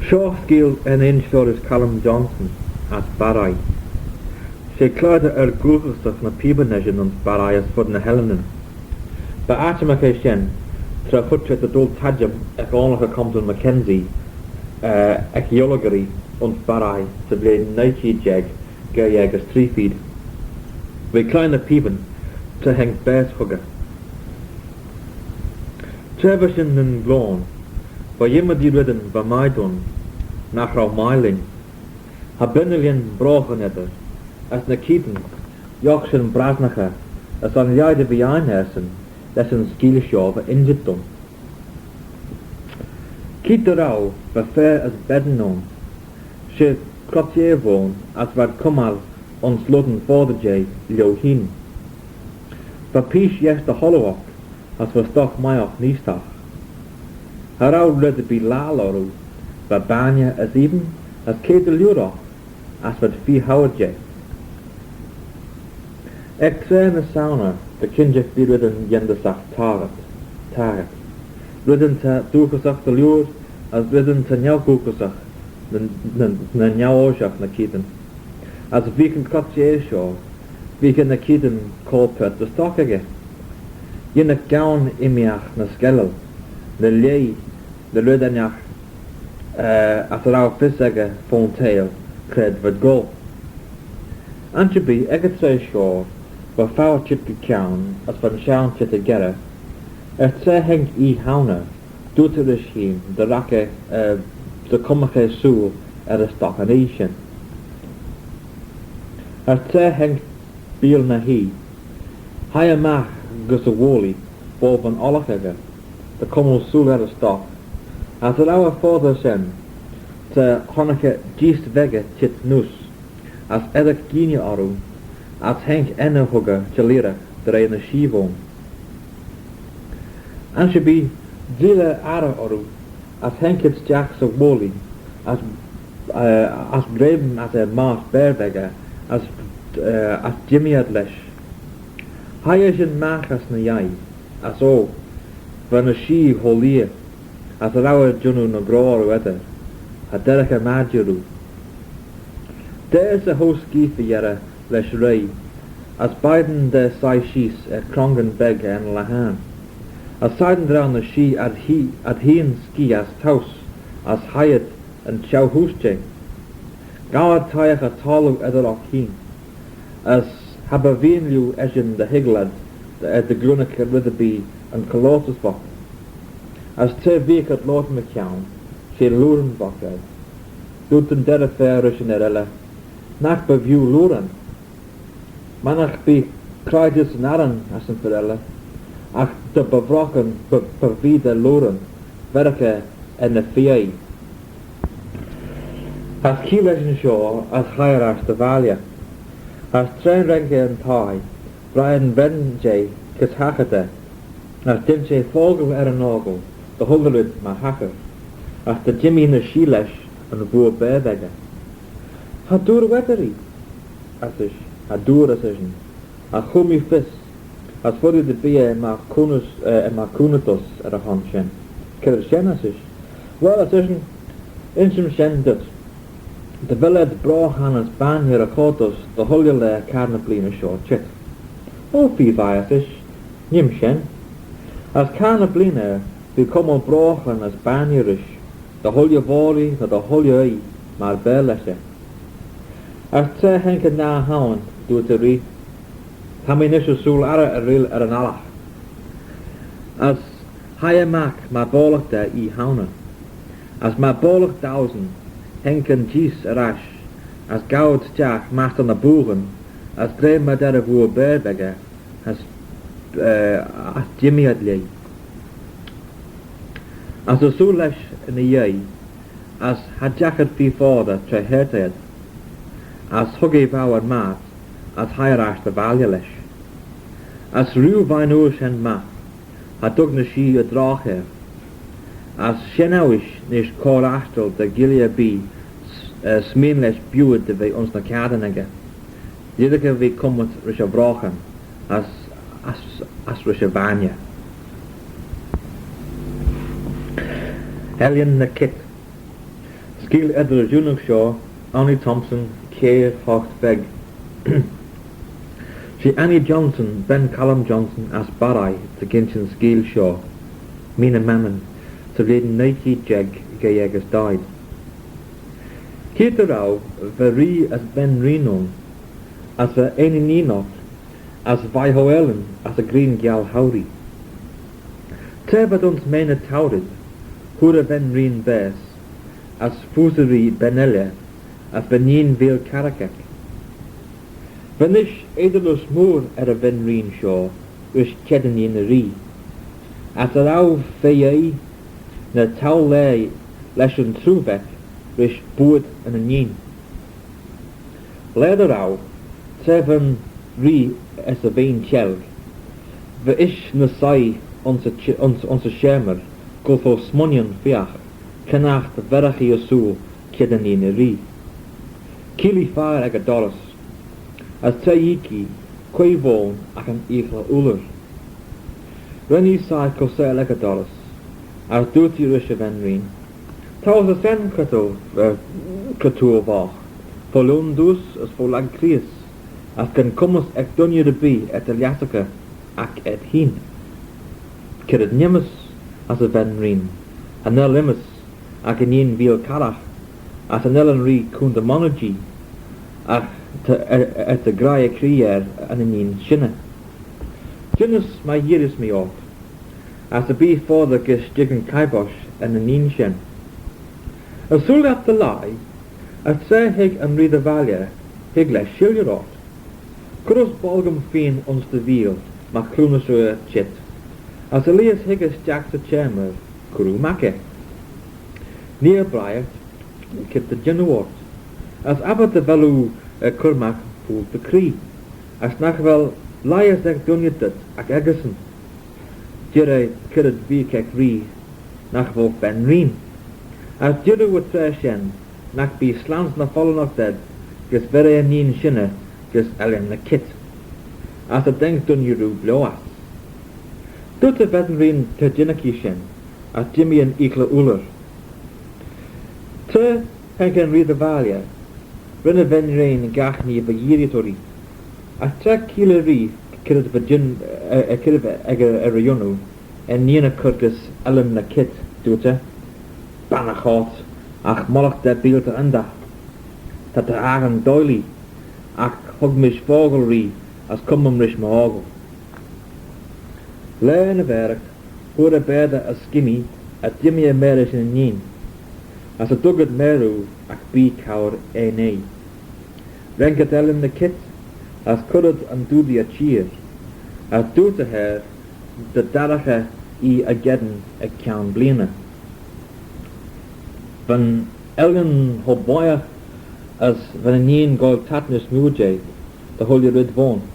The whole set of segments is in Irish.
Seo Skeeal an inseoras Callum Johnson as Ballaugh. Sé cláide gúchasach na píbaneisian an Ballaugh as fud na Helenan. Ba áiteach é sin tra chutte a dul taidim ag ánacha Compton Mackenzie ag geolagarí an Ballaugh sa bléin 90 jeg gaelg agus trífid. Bhí cláin na píban tra heng bés chuga. Trefah sin an glón, ba dhéimadí ridan ba maidún nach rá mailing. Ha binilíon bráchan idir, as na cítan, joch sin brasnacha, as an leide bhí einhersan, leis an Skeealseo ba injitún. Cít a rá ba fé as bedanón, sé crotiévón as bhar cumal an slogan fódajé leohín. Ba pís yes de holloach, as was stoch maiach níostach. Ha rá rud a bí lálorú, ba banya as even, as céad a liúrach, as wat fi howardje. Ag tre na sauna, de kinjech bí ridden jendasach tagat. Ridden ta dúchasach de liúr, as ridden ta njauúchasach na njaóiseach na cítan. As víken crotché seo, víken na cítan cópet de stoch aige. Ynne gaun imiach na Skeealyn, na lei, na rudanach, as rá fis aige fón tail, cred fod go. Antje bí ag tre seo, ba fáir chit go ceann, as van sean chit a gera, tre heng I hauna, dútar is hím, de rache, de cumacha súl a stoch an éisian. Tre heng bíl na hí, hai amach gus a wóli, bob an olach aige, de cumul súl a stoch, as rá a fóda sin, te honnacha gíst vege chit nús, as edach gíine orú, as henk enne hugga chalírach de ré na síbón. An se bí díle ara orú, as henkit jack sa wóli, as breibn as más berbege, as jimiad leis. Haie sin machas na jai, as ó, van a sí holíe, as rá junú na gráru eder, a derech a madjurú. Is a hos gífa jere leis rei, as beiden de sai síos krongan beg en lahan. As saiden dra na sí ad hín ski as taus, as hayad an tjau húsje. Gawad taiach a talu edelach hín, as habba vín esin de higlad de glunach ridabí an colossus bach. As te vík at lot me ceann, sé lúren bach ed. Dút an dere fér sin erelle, nach ba view lúren. Manach bí craidis an aran as an ferelle, ach de bavrochen per vida lúren, verke en na fiai. As Cleayshyn seo as chairas de valia, as trein renge an tai, Brian Benjay kis hachete, as din sé fogel an ogel, de hulderud ma hacher, as de Jimmy na síleis an bua bedege. Ha dúr wetterí, as is, ha dúr as is, a chumi fis, as fori de bia ma kunatus a hon sin. Kir sin as is. Well, as is, insim sin dut. De villed brahan as ban hier a chotos, de hulje le carna blina seo chit. O fi vai as is, nim sin. As carna blina, du kom on brahan as ban hierish, de hulje voli, de hulje ei, maar belese. As tre henke na haun, doet de ri. Hamin is soel ara a ril an alach. As haie mak ma bolach de I hauna. As ma bolach 1000, henken gis rash. As goud jack maast an a boeren. As dre ma der a voer berbege. As Jimmy had lei. As a soelesh in a jei. As had jacket fi vader tre herteed. As hugge vouwer maat. As hairash de valje leis. As ruw vain oors en ma, ha dug na si a drache. As shenauish nish cor astel de gilia bi, smeen leis buwed de vi ons na kadenege. Lideke vi kommet rish a vrachen, as rish a vanya. Illiam y Kinnree. Skeealaght Junach Shaw, Annie Thompson, Keir Hocht Beg. She Annie Johnson, Ben Callum Johnson, as Ballaugh, to Ginchin Skeeal Shaw, Mina Mannin, to read Nike Jeg, gaelg as died. Keir Rao, Veri as Ben Renon, as the Any Ninot, as Vaihoelen, as a green gal Howry. Tebad ons mena taurid, Hura Ben Reen Bes, as Fuseri Benelle, as Benin Veil Karakek. Vanish Edelus Moor a Ben Reen Shaw, Wish Kedani in the Ree, as a Rau Feyai, na Taulay, Leshun Truvek, Wish Bood and a Neen. Leder Rau, Seven Ree as a Vein Chelg, the Ish Nasai onze Schermer, Gulfo Smonion Fiach, Canach the Verachi Osul, Kedani in the Ree. Kili Fire ag a Doris, as Tayiki, Quavon ag an Ifla Uller. Renny Sai Cosel ag a Doris, as Duty Rish of Enrin. Taus a Sen Kato Vach, Folundus as Folag Krius, as can Cumus ag Dunya de Bee at the Liataka ag et Heen. Kirid Nimus as a Venrin, an Limus ag an Yin Veil Karach, as an Ellen Ree Kunda Monogy, ach at the Graya Krier and an Yin Shinna. Jinnus my Yiris me off, as a bee for the Gish Jigan Kaibosh and an Yin Shin. A soul at the lie, at say hig and read the valia, hig les shillerot. Kurus Bolgum Fien ons de Veil, ma Clunus Chit, as Elias Higgis Jacks a Chamber, Kuru Make. Near Briar, kip the Jinnawort, as Abba de Velu Kurmak pulled the Cree, as Nachwell Lias ag Dunyatit ag Egerson, Jire Kirid Vikek Ree, Nachwell Ben Reen, as Jiru with Treshen, Nach be slants na fallen of dead, gus Vere Neen Shinne, gus Illiam y Kinnree, as a Denk Dunyuru Bloas. Dute Vedden Reen te Jinnaki Shin, as Jimmy and Ikla Uller. Te Henken Ree the Valia, Rinne Ven Reen Gachni Vayiritori, as Trek Kila Ree, Kirid Vajin, Kirid Eger Erayunu, and Nina Kurgus Illiam y Kinnree, Dute, Banachot, ach Molach de Beelte Anda, dat de Agen Doily, ach Hogmish Vogelree, as Kummumrish Mahogel. Learn a werk, hoor a beda a skinny, at Jimmy a Merish in Neen, as a Dugget Meru, ach Bee Cower A. Renket Illiam y Kinnree, as Currud and Doody a cheer, as do to her, the Daracha a Gedden a Count Bleeantyn. Van Elgin Hoboya, as van a Neen Gold Tatnus Mujay, the Holy Rid Von.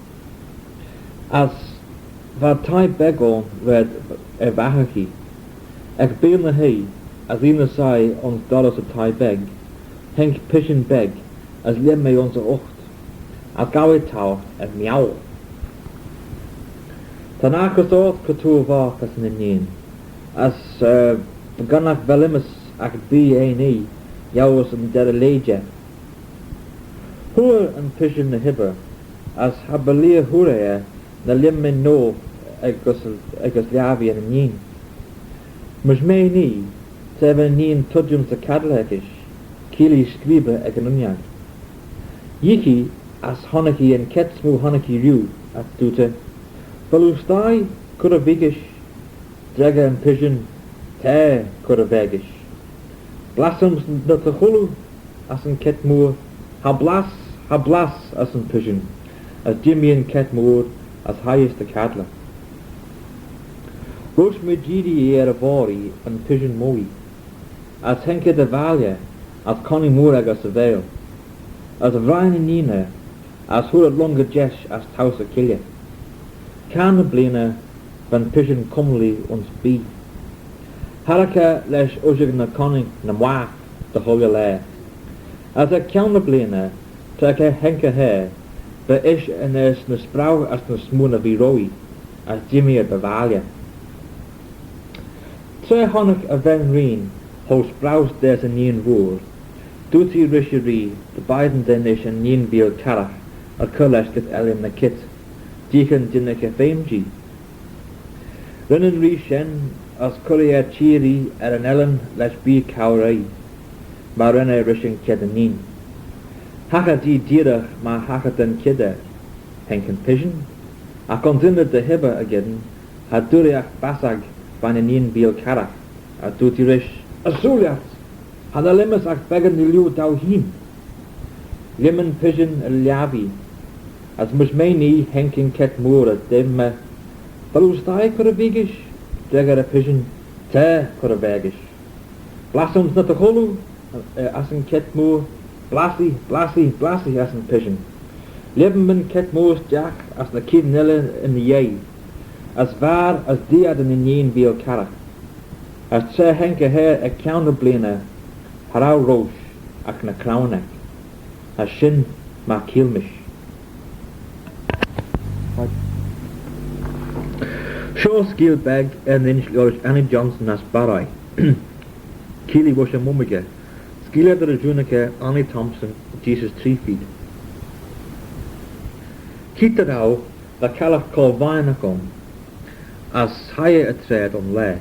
As Var Tai Begon red Vahachi, ag Beelna Hay, as Lina Sai ons Dollars a Tai Beg, Henk Pishin Beg, as Lemme ons a Ocht, as Gawi Tau and Miaw. Tanachas Ort Katur Vach as Ninin, as Ganach Velimus ag B.A.N.E. Yawas and Dereleja. Hur and Pishin the Hibber, as Habalia Hurea, na Limme No, agus Liavi and Neen. Mus me ni, seven Neen Tudjum to Cadlekish, Kili Skribe ag Nunyag. Yiki, as Honaki and Ketsmu Honaki Rue, at Dute, Balustai, Kuravigish, Drega and Pishin, Te Kuravegish. Blassums Nutahulu, as in Ketmur, Hablas, as in Pishin, as Jimmy and Ketmur, as highest the Cadla. Rosh Mejidi Eravori and Pishin Moi, as Henke de Valia, as Connie Murag as a Vale, as Ryan Nina, as Hura Longa Jesh as Tausa Kilya. Kana Blina van Pishin Comely ons B. Haraka lesh Ujig na Conning na Mwa, the Holy Lair. As a Kana Blina, Taka Henke Hair, the ish en na Sprau as na Smuna Viroi, as Jimmy a Bavalia. Tre Honig a Ven Reen, Hos braus des yn un fwr, dwti rysiri, dy baiden denish yn un bil carach, ar cylesh gyda Illiam na kit, dichen dynach e feimgi. Rynnen rysien, as cwriau tiri yn elen leis bi cawrai, mae rynnau rysien ced yn un. Hacha di dirach mae hacha dyn ceda, henk yn pigeon, ac ond dynna dy hyba agydyn, ha dwriach basag fan yn un bil carach, a dwti rys, aswliat, han a limas ac began ni liw daw hun. Limen pigeon y liafi, as mus mei ni henkin ket môr a dim me, balws dau cwr a figish, dregar a pigeon, te cwr a vegish. Blasums na dy cholw, as yn ket môr, blasi, blasi, blasi as yn pigeon. Liben men ket môr jack as na kid nille in the yei, as var as diad yn un bil carach. As tre henke her e counter Bleeantyn, harau roos ac na craunek, as shin ma kilmish. Sure Skeealbeg en George Johnson as Ballaugh. Keely was a mummige. Skeealaght er Junike Annie Thompson, Jesus 3 feet. Kitterau, the calaf called Vinacom, as higher a tread on le.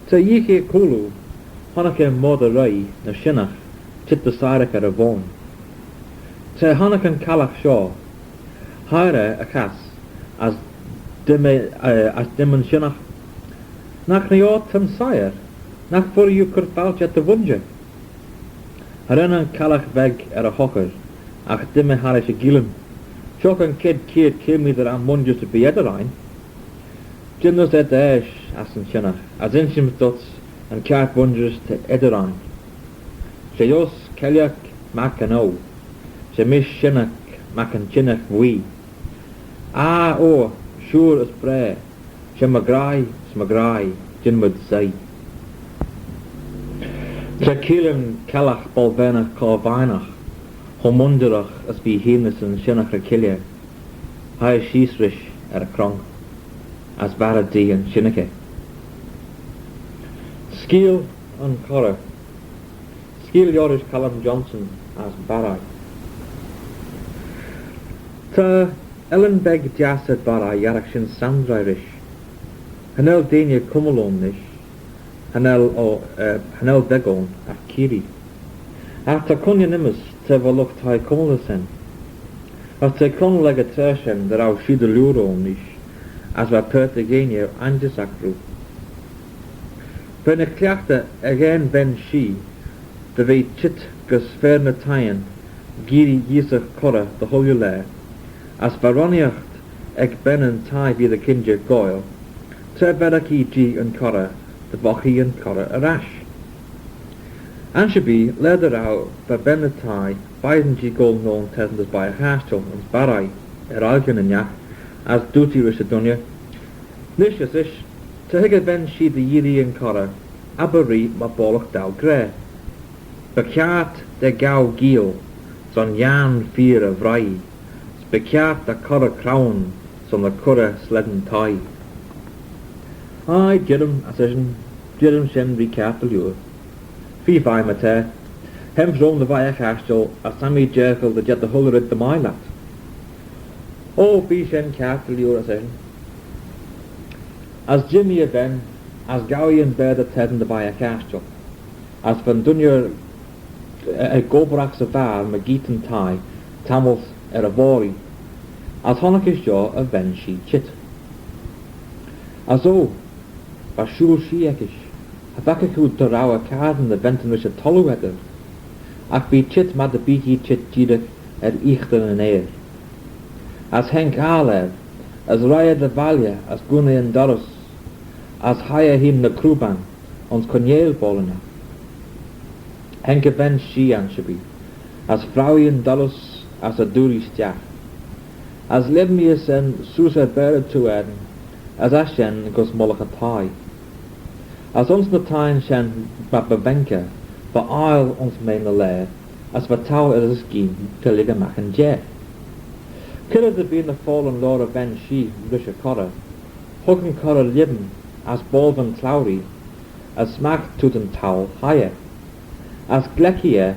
Te yike kulu, Hanake mother rai, na shinach, tit the sarek a von. Te Hanakan calaf shaw, higher a cas, as dimmen shinach. Nach niot tam sire, nach for you could balch at the wunja. Harenan calach veg a hocker, ach dimme harish a gillen. Chokan kid kill me that I'm one just to be Erin. Jinnos et ash, as in shinach, as in shim dots, and cart wonders to Erin. She yos keliak macano, she miss shinach macan chinach wee. Ah, oh, sure as prayer, she magrai, jin would say. Tre Keelan calach bolvenach corvinach, homunderach as be henis and shinach a killia, high sheesrish a crong, as baradi and shinake. Skeel and Corra. Skeel Yorish Callum Johnson as Ballaugh. Ta Ellen beg jasad Ballaugh Yarakshin Sandrairish. Hanel Dania Cumulonish. Hanel Begon at Kiri. After Conyanimus te verlucht hij Cumulasen. As te kon leg a tershen that our shida luronish, as we pertegenia angesakru. Ben a kleachta again ben she, de ve chit gus verne taien, giri yisach korra the holule, as varoniacht eg ben and tai be the kinja goyle, te beraki g and korra, the bochi and korra arash. Anshabi led her out by ben the tai, Biden g gold known tested by a hastel and Ballaugh, algan and yak, as duty rishadunya. Licious ish, te higga ben she the yiri and korra, abari ma bolach dal gre. Bekiat de gau giel, son yan fear of rai, bekiat the korra crown, son the korra sledden tie. I jirum, assassin, jirum shen recap allure. Fee fi mate, hem from the via castle, a Sammy Jerkel the jet the huller at the milat. Oh, be shen cap allure, assassin. As Jimmy ben, as Gowie and Bear the Ted and the via castle, as van Dunyer a gobrax of var, Magitan tie, Tamils eravori, as Honakish jaw a ben she chit. As oh, Bashul shiekish. Habakakut to raw a card in the ventin which a tolu edder. Ach be chit mad the beaky chit jidak at ichten and air. As Henk Alev, as Raya de Valia, as Gune and Doris, as higher him the Kruban, ons Conyel Bolena. Henke ben she anshabi, as Frauy and Doris, as a Duri Stjach. As Lebmius and Susa Bered to Eden, as Ashen goes Molochatai. As ons na tain shen bababenka, va aisle ons main the lair, as va tau as a scheme to liga mac and jet. Could it have been the fallen lord of Ben She, Risha Corra, Hogan Corra Libben, as Bald and Cloudy, as smach tut an tawl haie. As glecia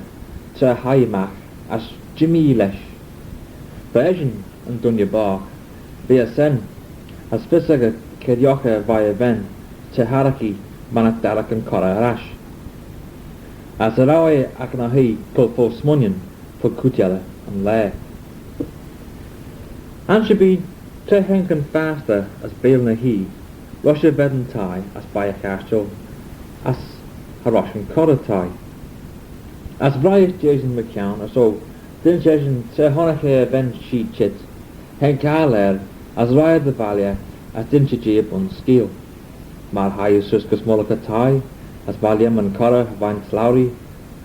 tre haimach as Jimmy lesh. Beijin an dunja bach, be a sen, as fisaga kediocha via ven, te haraki manat dalak an cora rash. As a rawe ac na hi pulpo smunion, pul cutiala an le. An should be tre henken faster as bail na hi, Russia vedden tai as by a castle, as a Russian cora tai. As Bryce Jason McCown, as so, din Jason tre honake ven she chit, hen kaler, as ride the valia, as din she jib on skill. Mar high suskus molaka tai, as valium and cora vine slowry,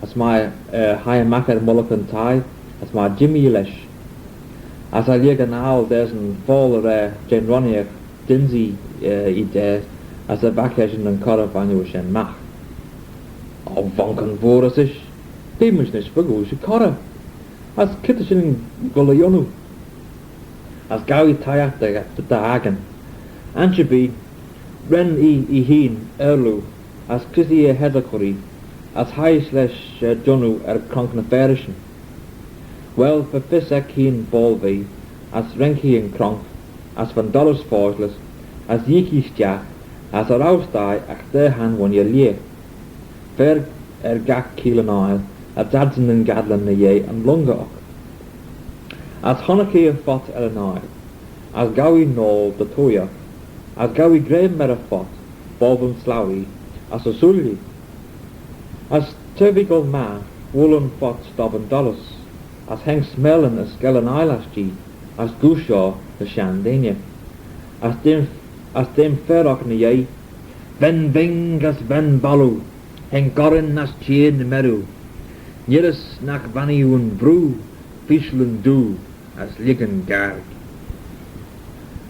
as my high macker molokan tai, as my Jimmy lesh. As I lig an owl there's an fall Jane Ronier, dinsy ide, as a vacation and cora vine shen mach. O vonken vorasish. Deemensnis vergoes cora, as kittishin golayonu, as gawi tayak de dagen, and should be ren I heen erlu, as Chrissy hedakori, as high slash jonu kronkna ferishin. Well, for fisek heen bolvi, as renki and kronk, as van dollars forsless, as yiki stjach, as a roustai ach de han one ye lie. Ver gak kiel an oil, a dadsen and gadlan na ye and lunga och. As honaki a fot an oil, as gawi nol the toya, as gawi grave mer a fot, bobum slawi, as a sully, as tervigal ma, woolen fot stobben dollars, as heng smellen a Skeealyn eyelash g, as gushaw the shandenia, as dim ferroch na ye, ven ving as ven ballaugh, heng gorin as chien na meru, Yeris nak vanny un brew, fischlun du, as ligen gaelg.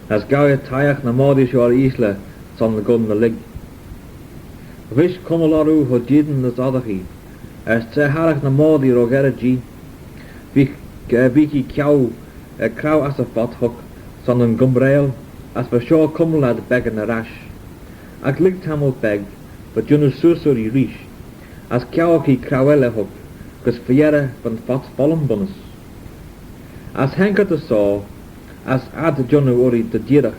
As gawe tayach na modish or isla, son the gun na lig. Vish kumalaru ho jiden nas adachi, as tre harach na modi rogera g, viki kiau, krau as a fot hook, son an gumbrail, as for sure kumlad beg an a rash. Ac lig tamil beg, but junus susuri rish, as kiauaki krauele hook, gus fiera van fot vollenbunnes. As henker de saw, as ad jonu ori de dierach,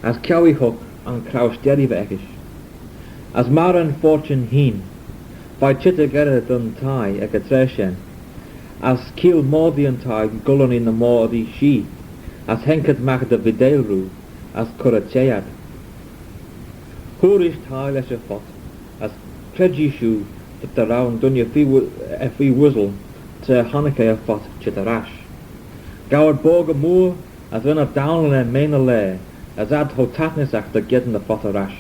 as kiawi hook an kraus derivekish. As maran fortune heen, by chitta gerre dun tai ek a treshen, as kiel mordian tai gullen in the mordi she, as henket mak de videlru, as kuracheyad. Hurish tai leshe fot, as trejishu, that the round dunya fi wuzzle to Hanukkah a fot chitarash. Goward borga moor as when a down and main a lay, as ad ho tatnis ach the getting the fot a rash.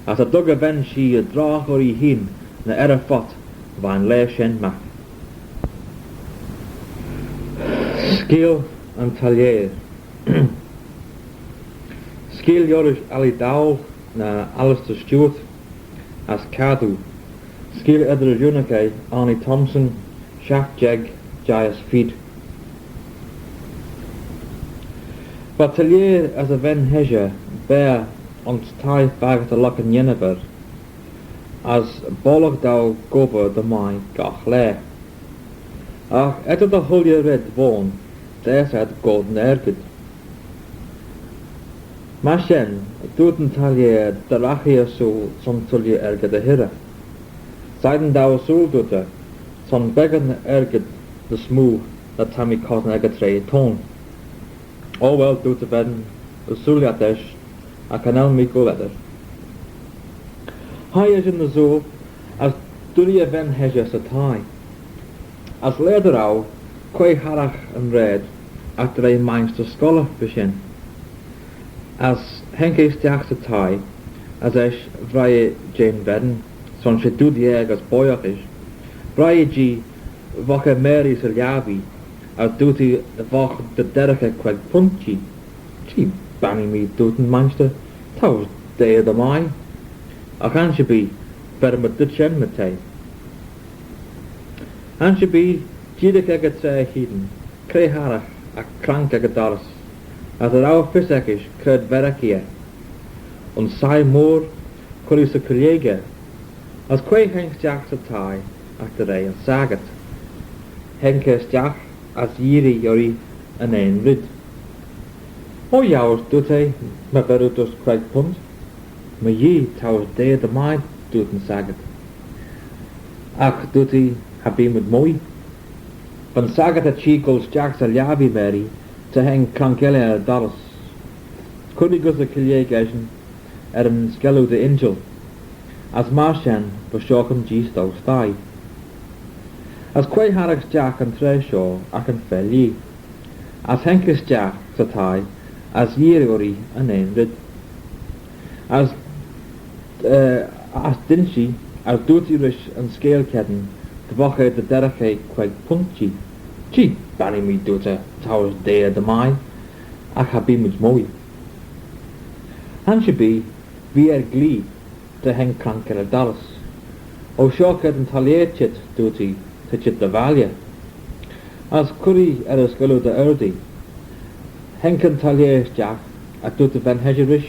As a dug ven she a drach or hin na a fot van lay shen mak. Skill and talier. Skill yorish ali dawl na Alistair Stewart as Cadu. Skill edder Junake, Arnie Thompson, Shaq Jeg, Jaius Feed. Batelier as a ven heja, bear on tai fag to lock and yenever, as Ballaugh dau gober the mai gach le. Ach, edder the hulje red vorn, there said golden ergid. Mashen, duden talier, the rachia so some tulje ergid a hira. Seiden dau sul dutte, son began ergid the smooth that Tammy caught an egatray tone. Oh well, dutte ben, the suliatesh, a canal miko letter. High as in the zoo, as dunia ven hejas a tie. As leder au, quay harach and red, after a Manx scholar fishin. As henke stiach a tie, as esh vrije Jane Bedden, son she doet die as boyach is. Braie G, wache Mary ser javi, as doet hij wach de derge kwek puntje. Gee, banning me doeten manchster, taus de de mai. Ach an she be, better met dit shen met hij. An she be, jidek ege tre heden, kree harach, a krank ege dars, as er ouwe fisekish, kred verakie. On sai moor, kulis a kriege, As quay henk Jack sa tai after day and sagat. Henk Jack as yiri yori an ein rid. O yaws dute ma verudus craig punt. Ma ye towers day the mind doet and sagat. Ach duty habi with moi. Van sagat a chicos Jack's a liavi mary to hang clankele a dollars. Could gus a kilye gashin an skelu de angel. As Marshan for Shockham G Stow sty. As quay Harrick's Jack and Treshaw ac an fell ye. As Henkis Jack sa tai as Yeriori an ein rid. As Dinshi as Duty Rish and Skeealyn the Boche the Derake quite punchy. Gee, banny me duta towers day the mine. Ac ha be much moi. Han should be glee to hang cranker a dollars. O shocked and taliachit duty to chit the value. As curry a skulu the erdi. Henken taliach Jack at duty van hegerish.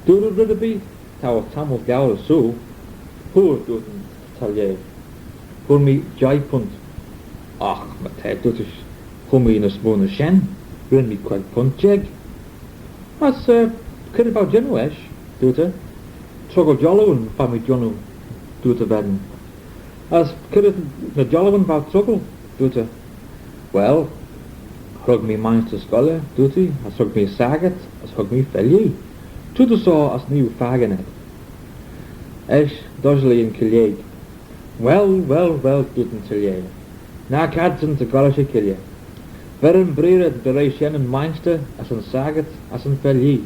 Doodle rudderby, tower tamil gower so. Poor duty taliach. Poor me jai punt. Ach, my tag dutish. Poor me in a spoon of shen. Bring me quite punt jeg. As could about Genoesh, duty. Truggle Jollowan family Jonu duty ben. As could the Jollowan about truggle duty. Well, hug me minds to scholar duty, as hug me sagat, as hug me felly. Tutu saw as new faganet. Esh dodgely in Cleayshyn. Well, duty Cleayshyn. Na cadson to Glashtyn Cleayshyn. Verin breer the Cleayshyn and Minster as an sagat, as an felly.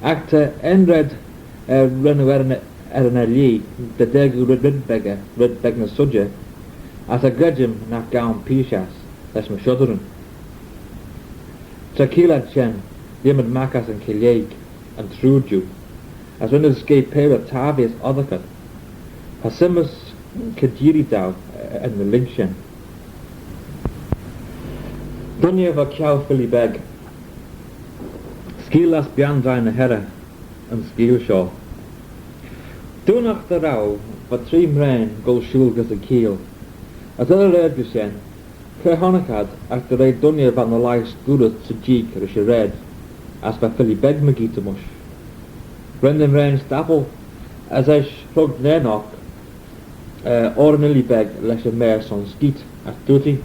Acta enred Renwern Erin Lee, the deg red begna sudja, as a gredjim nach gown pishas, les me shudderen. Skeealaght chen, Edmund Maddrell and Cleayshyn, and Trudju, as when the escape pair of Tavius othercut, Hasimus Kediri dow and the Linkshen. Dunya va cow filly beg. Skeealaght beyond the herra and Skeealshaw. Dunach the row, but 3 mrain go shulgas a keel. As other red gushen, Cleayshyn after they dunya van the lice gurut to jeek or she red, as by filly beg magita mush. Brendan rain stapple, as I plugged nenok, ordinarily beg less a mare son skeet at duty.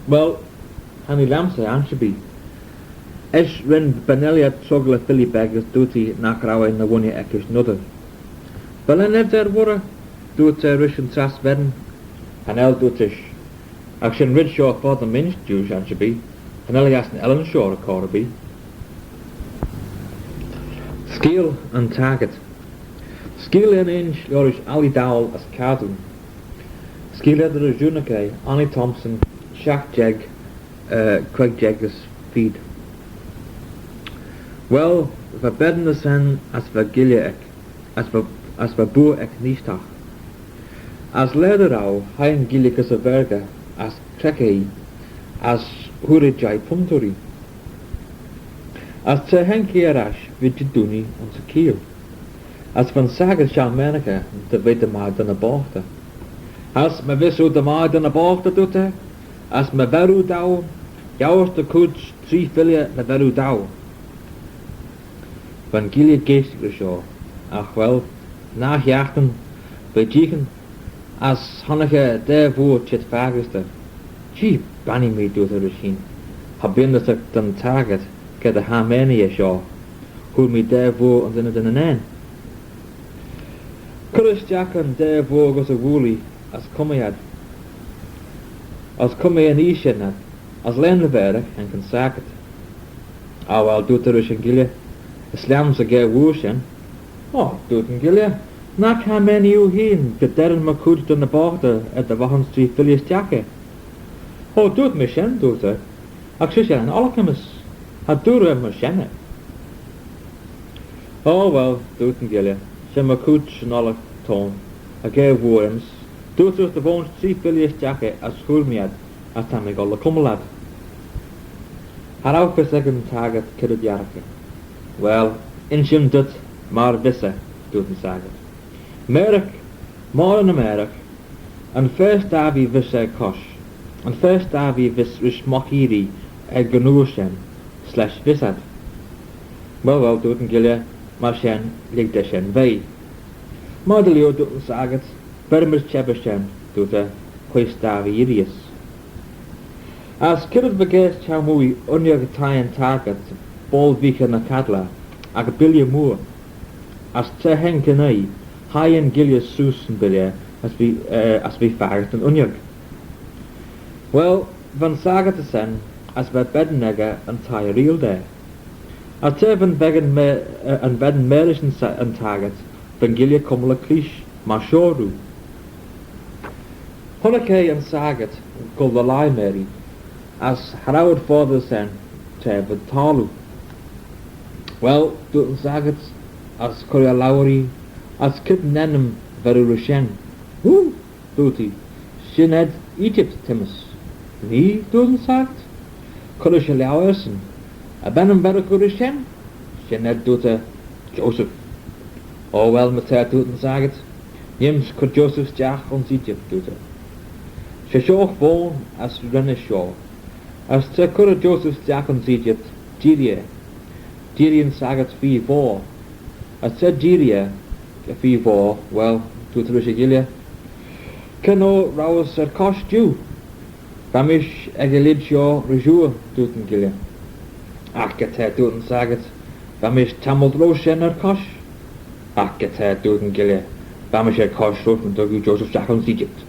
Well, Hanny Ramsey anshabi. Esh ren Benelia truggle a filly beg as duty nakrawa in the one ekish nudder. Belen ev der wurra, doet rish and tras werden, and el dutish. Action rid short for the minch Jews anshabi, and Elias and Ellen shore a corby. Skeel and target. Skeealyn inch lorish Ali Dowell as Colden. Skeealyn the Junake, Annie Thompson, Shack Jeg, Craig Jeggers feed. Well, for bedden the sen as for Gileak, as for boer ek nishtach. As lederau, hein Gileacus a verga, as Trekei, as Hurijai Punturi. As te henki erash, vidjiduni on se keel. As van saga shalmenica, de weet de maad dan a bochte. As me visu de maad dan a bochte doete, as me veru dau, jouwers de koets 3 filia me veru dau. Van Gilead geestig reshaw. Ach wel, najachten, bejigen, as hannige de voer chit vagester. Gee, banny me doet er misschien. Habindes ik dan target, ke de hamenia shaw. Hoe me de voer en in een een. Curris Jack and de voer was a woolly, as comeyad. As comey an ishenat, as len leverig en kan saket. Ah wel, doet er een gilje. Slams a ge wooshen. Oh, doet een gilje. Nak ha many u heen, de derren me koed dan de border at de wachen street Philius Jacke. Oh, doet me shen, doet er. Ach, zusje en alchemis. Ha doet er me shenne. Oh, well, doet een gilje. Shen me koed en alle toon. A ge woorems. Doet er de woon street Philius Jacke as schoolmead, as tamig alle kummelad. Haar ook voor second target kiddet jarke. Well, in shim dut, maar visse, doet een saget. Merk, More in America, and first Davy vis kosh, and first Davy vis machiri Gleneedle slash visad. Wel, doet een gilje, maar shen ligt de shen bij. Maar de leeuw doet een zaget, permis chebeshen doet de quest Davy irius. As kird begeest chamui onjagetaien target, bol vika na cadla, ag bilje moer. As te hen kenai, haaien gilje susen bilje, as vi vaart en onjag. Wel, van zaget te zijn, as we bednegge een taai riel daar. As te van vegen een bedden merischen een target, van gilje kommele klish, maar shoru. Honneke een zaget, gul de lai meri, as hrouwd vader zijn, te van talu. Wel, doet een zaget, as Korea Lauri, as kip nenem veru rushen. Hoe, doet hij, shined Egypt timus. Nee, doet een zaget, Korea Lauersen, a benem veru rushen, shined doet Joseph. Oh wel, met haar doet een zaget, jims kur Joseph's jach ons Egypt doet She shoch woon as renne shaw. As te kur Joseph's jach ons Egypt, Girian sagat fi vor. As te Giria fi vor, well, doet Rushigilia. Keno raus kosh Jew. Bamish egelid shaw rejur doet een gilia. Ach get her doet een sagat. Bamish tameld roshen kosh. Ach get her doet een gilia. Bamish kosh roten dogu Joseph jach ons Egypt.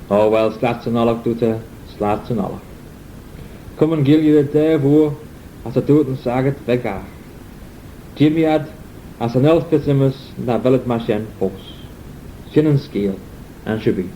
Oh well, Glashtyn allag doet Glashtyn allag. Kom een gilje de voor, as doet een saget vegaar. Jimiad, as een elf pessimus na velet mashen fos. Shin en Skeel en Shubi.